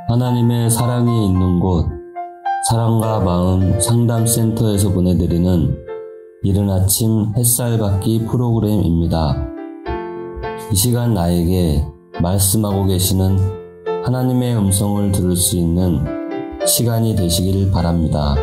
하나님의 사랑이 있는 곳, 사랑과 마음 상담센터에서 보내드리는 이른 아침 햇살 받기 프로그램입니다. 이 시간 나에게 말씀하고 계시는 하나님의 음성을 들을 수 있는 시간이 되시길 바랍니다.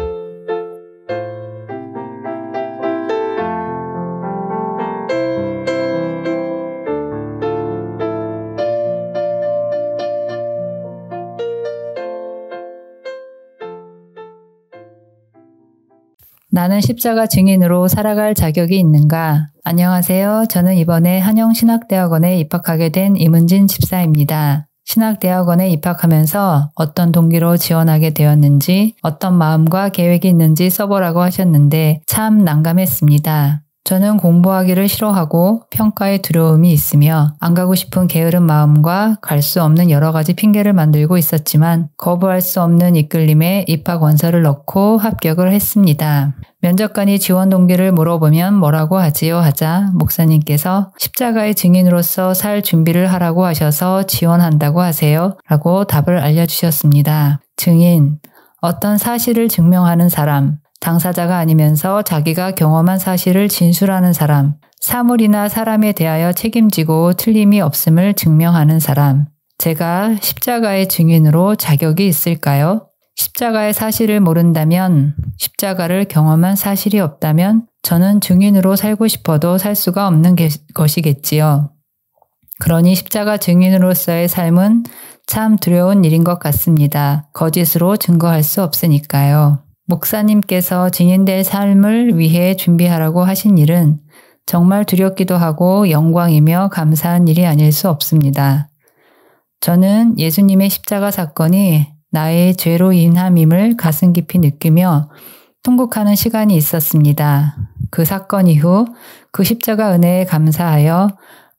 나는 십자가 증인으로 살아갈 자격이 있는가? 안녕하세요. 저는 이번에 한영신학대학원에 입학하게 된 이문진 집사입니다. 신학대학원에 입학하면서 어떤 동기로 지원하게 되었는지, 어떤 마음과 계획이 있는지 써보라고 하셨는데 참 난감했습니다. 저는 공부하기를 싫어하고 평가에 두려움이 있으며 안 가고 싶은 게으른 마음과 갈 수 없는 여러 가지 핑계를 만들고 있었지만 거부할 수 없는 이끌림에 입학 원서를 넣고 합격을 했습니다. 면접관이 지원 동기를 물어보면 뭐라고 하지요? 하자 목사님께서 십자가의 증인으로서 살 준비를 하라고 하셔서 지원한다고 하세요 라고 답을 알려주셨습니다. 증인, 어떤 사실을 증명하는 사람, 당사자가 아니면서 자기가 경험한 사실을 진술하는 사람, 사물이나 사람에 대하여 책임지고 틀림이 없음을 증명하는 사람. 제가 십자가의 증인으로 자격이 있을까요? 십자가의 사실을 모른다면, 십자가를 경험한 사실이 없다면 저는 증인으로 살고 싶어도 살 수가 없는 것이겠지요. 그러니 십자가 증인으로서의 삶은 참 두려운 일인 것 같습니다. 거짓으로 증거할 수 없으니까요. 목사님께서 증인될 삶을 위해 준비하라고 하신 일은 정말 두렵기도 하고 영광이며 감사한 일이 아닐 수 없습니다. 저는 예수님의 십자가 사건이 나의 죄로 인함임을 가슴 깊이 느끼며 통곡하는 시간이 있었습니다. 그 사건 이후 그 십자가 은혜에 감사하여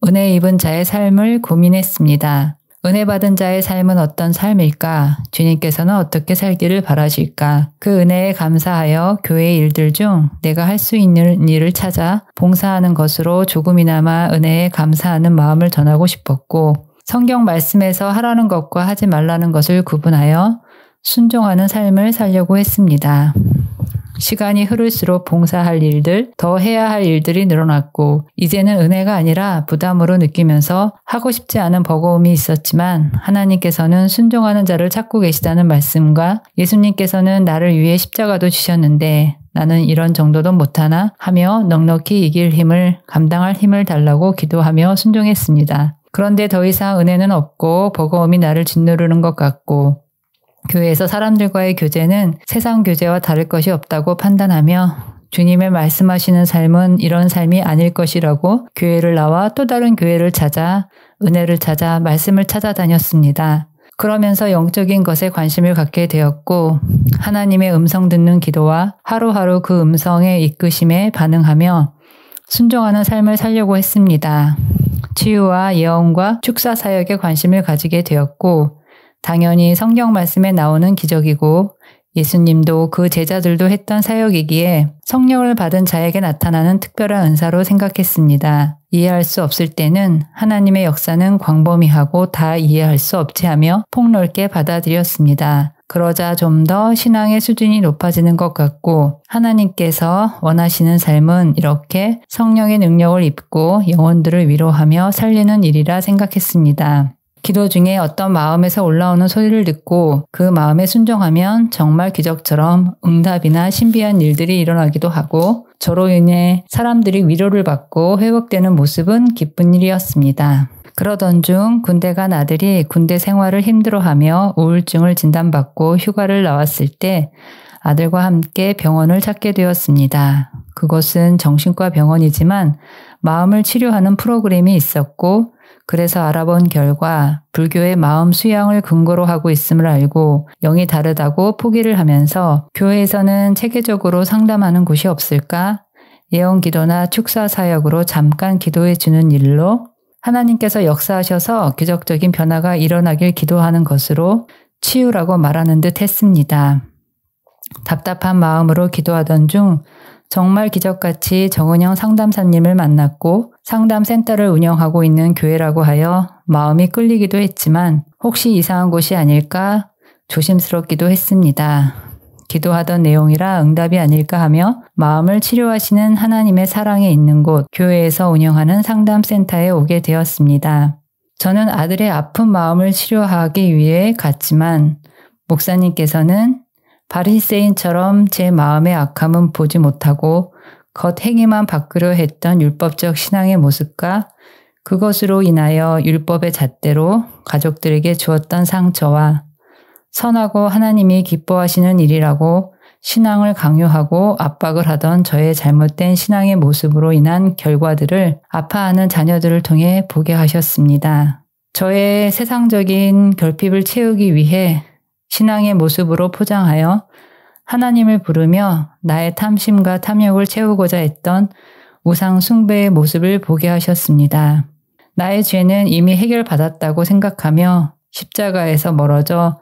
은혜 입은 자의 삶을 고민했습니다. 은혜 받은 자의 삶은 어떤 삶일까? 주님께서는 어떻게 살기를 바라실까? 그 은혜에 감사하여 교회 일들 중 내가 할 수 있는 일을 찾아 봉사하는 것으로 조금이나마 은혜에 감사하는 마음을 전하고 싶었고, 성경 말씀에서 하라는 것과 하지 말라는 것을 구분하여 순종하는 삶을 살려고 했습니다. 시간이 흐를수록 봉사할 일들, 더 해야 할 일들이 늘어났고 이제는 은혜가 아니라 부담으로 느끼면서 하고 싶지 않은 버거움이 있었지만 하나님께서는 순종하는 자를 찾고 계시다는 말씀과 예수님께서는 나를 위해 십자가도 지셨는데 나는 이런 정도도 못하나 하며 넉넉히 이길 힘을, 감당할 힘을 달라고 기도하며 순종했습니다. 그런데 더 이상 은혜는 없고 버거움이 나를 짓누르는 것 같고 교회에서 사람들과의 교제는 세상 교제와 다를 것이 없다고 판단하며 주님의 말씀하시는 삶은 이런 삶이 아닐 것이라고 교회를 나와 또 다른 교회를 찾아 은혜를 찾아 말씀을 찾아다녔습니다. 그러면서 영적인 것에 관심을 갖게 되었고 하나님의 음성 듣는 기도와 하루하루 그 음성의 이끄심에 반응하며 순종하는 삶을 살려고 했습니다. 치유와 예언과 축사 사역에 관심을 가지게 되었고 당연히 성경 말씀에 나오는 기적이고 예수님도 그 제자들도 했던 사역이기에 성령을 받은 자에게 나타나는 특별한 은사로 생각했습니다. 이해할 수 없을 때는 하나님의 역사는 광범위하고 다 이해할 수 없지 하며 폭넓게 받아들였습니다. 그러자 좀 더 신앙의 수준이 높아지는 것 같고 하나님께서 원하시는 삶은 이렇게 성령의 능력을 입고 영혼들을 위로하며 살리는 일이라 생각했습니다. 기도 중에 어떤 마음에서 올라오는 소리를 듣고 그 마음에 순종하면 정말 기적처럼 응답이나 신비한 일들이 일어나기도 하고 저로 인해 사람들이 위로를 받고 회복되는 모습은 기쁜 일이었습니다. 그러던 중 군대 간 아들이 군대 생활을 힘들어하며 우울증을 진단받고 휴가를 나왔을 때 아들과 함께 병원을 찾게 되었습니다. 그곳은 정신과 병원이지만 마음을 치료하는 프로그램이 있었고 그래서 알아본 결과 불교의 마음 수양을 근거로 하고 있음을 알고 영이 다르다고 포기를 하면서 교회에서는 체계적으로 상담하는 곳이 없을까? 예언 기도나 축사 사역으로 잠깐 기도해 주는 일로 하나님께서 역사하셔서 기적적인 변화가 일어나길 기도하는 것으로 치유라고 말하는 듯 했습니다. 답답한 마음으로 기도하던 중 정말 기적같이 정은영 상담사님을 만났고 상담센터를 운영하고 있는 교회라고 하여 마음이 끌리기도 했지만 혹시 이상한 곳이 아닐까 조심스럽기도 했습니다. 기도하던 내용이라 응답이 아닐까 하며 마음을 치료하시는 하나님의 사랑에 있는 곳, 교회에서 운영하는 상담센터에 오게 되었습니다. 저는 아들의 아픈 마음을 치료하기 위해 갔지만 목사님께서는 바리새인처럼 제 마음의 악함은 보지 못하고 겉 행위만 바꾸려 했던 율법적 신앙의 모습과 그것으로 인하여 율법의 잣대로 가족들에게 주었던 상처와 선하고 하나님이 기뻐하시는 일이라고 신앙을 강요하고 압박을 하던 저의 잘못된 신앙의 모습으로 인한 결과들을 아파하는 자녀들을 통해 보게 하셨습니다. 저의 세상적인 결핍을 채우기 위해 신앙의 모습으로 포장하여 하나님을 부르며 나의 탐심과 탐욕을 채우고자 했던 우상 숭배의 모습을 보게 하셨습니다. 나의 죄는 이미 해결받았다고 생각하며 십자가에서 멀어져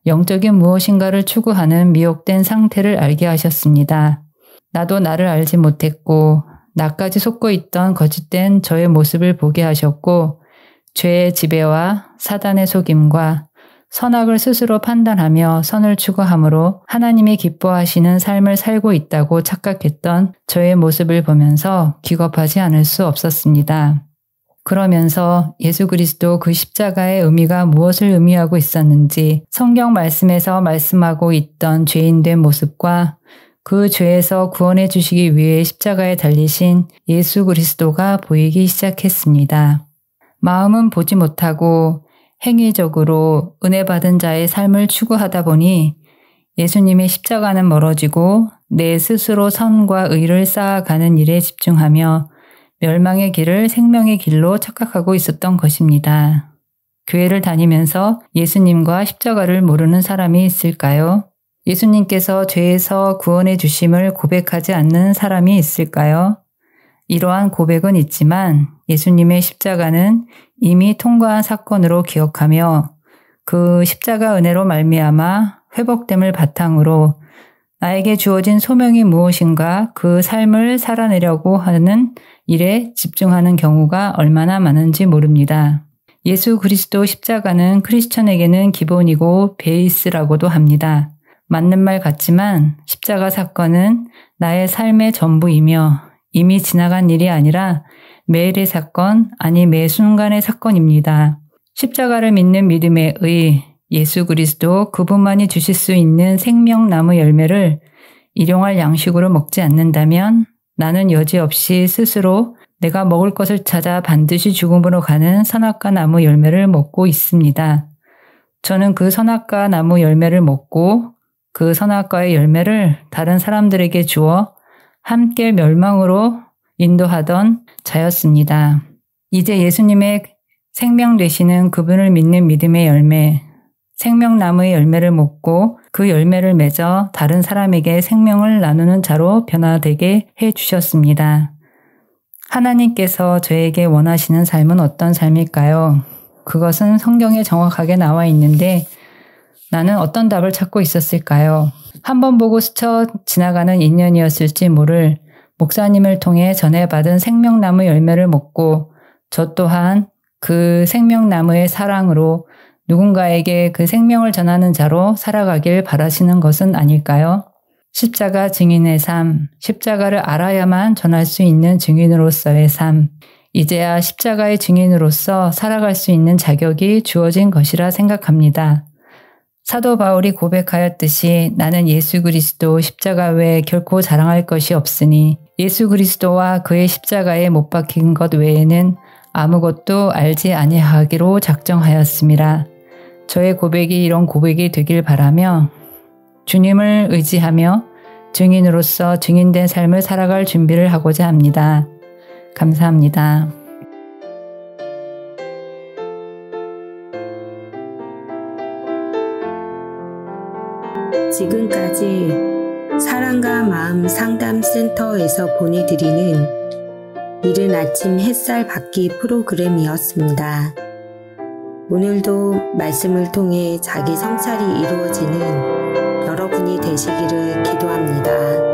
영적인 무엇인가를 추구하는 미혹된 상태를 알게 하셨습니다. 나도 나를 알지 못했고 나까지 속고 있던 거짓된 저의 모습을 보게 하셨고 죄의 지배와 사단의 속임과 선악을 스스로 판단하며 선을 추구함으로 하나님이 기뻐하시는 삶을 살고 있다고 착각했던 저의 모습을 보면서 기겁하지 않을 수 없었습니다. 그러면서 예수 그리스도 그 십자가의 의미가 무엇을 의미하고 있었는지 성경 말씀에서 말씀하고 있던 죄인된 모습과 그 죄에서 구원해 주시기 위해 십자가에 달리신 예수 그리스도가 보이기 시작했습니다. 마음은 보지 못하고 행위적으로 은혜 받은 자의 삶을 추구하다 보니 예수님의 십자가는 멀어지고 내 스스로 선과 의를 쌓아가는 일에 집중하며 멸망의 길을 생명의 길로 착각하고 있었던 것입니다. 교회를 다니면서 예수님과 십자가를 모르는 사람이 있을까요? 예수님께서 죄에서 구원해 주심을 고백하지 않는 사람이 있을까요? 이러한 고백은 있지만 예수님의 십자가는 이미 통과한 사건으로 기억하며 그 십자가 은혜로 말미암아 회복됨을 바탕으로 나에게 주어진 소명이 무엇인가 그 삶을 살아내려고 하는 일에 집중하는 경우가 얼마나 많은지 모릅니다. 예수 그리스도 십자가는 크리스천에게는 기본이고 베이스라고도 합니다. 맞는 말 같지만 십자가 사건은 나의 삶의 전부이며 이미 지나간 일이 아니라 매일의 사건, 아니 매 순간의 사건입니다. 십자가를 믿는 믿음의 의, 예수 그리스도 그분만이 주실 수 있는 생명나무 열매를 일용할 양식으로 먹지 않는다면 나는 여지없이 스스로 내가 먹을 것을 찾아 반드시 죽음으로 가는 선악과 나무 열매를 먹고 있습니다. 저는 그 선악과 나무 열매를 먹고 그 선악과의 열매를 다른 사람들에게 주어 함께 멸망으로 인도하던 자였습니다. 이제 예수님의 생명 되시는 그분을 믿는 믿음의 열매, 생명나무의 열매를 먹고 그 열매를 맺어 다른 사람에게 생명을 나누는 자로 변화되게 해주셨습니다. 하나님께서 저에게 원하시는 삶은 어떤 삶일까요? 그것은 성경에 정확하게 나와 있는데 나는 어떤 답을 찾고 있었을까요? 한 번 보고 스쳐 지나가는 인연이었을지 모를 목사님을 통해 전해받은 생명나무 열매를 먹고 저 또한 그 생명나무의 사랑으로 누군가에게 그 생명을 전하는 자로 살아가길 바라시는 것은 아닐까요? 십자가 증인의 삶, 십자가를 알아야만 전할 수 있는 증인으로서의 삶, 이제야 십자가의 증인으로서 살아갈 수 있는 자격이 주어진 것이라 생각합니다. 사도 바울이 고백하였듯이 나는 예수 그리스도 십자가 외에 결코 자랑할 것이 없으니 예수 그리스도와 그의 십자가에 못 박힌 것 외에는 아무것도 알지 아니하기로 작정하였습니다. 저의 고백이 이런 고백이 되길 바라며 주님을 의지하며 증인으로서 증인된 삶을 살아갈 준비를 하고자 합니다. 감사합니다. 지금까지 사랑과 마음 상담센터에서 보내드리는 이른 아침 햇살 받기 프로그램이었습니다. 오늘도 말씀을 통해 자기 성찰이 이루어지는 여러분이 되시기를 기도합니다.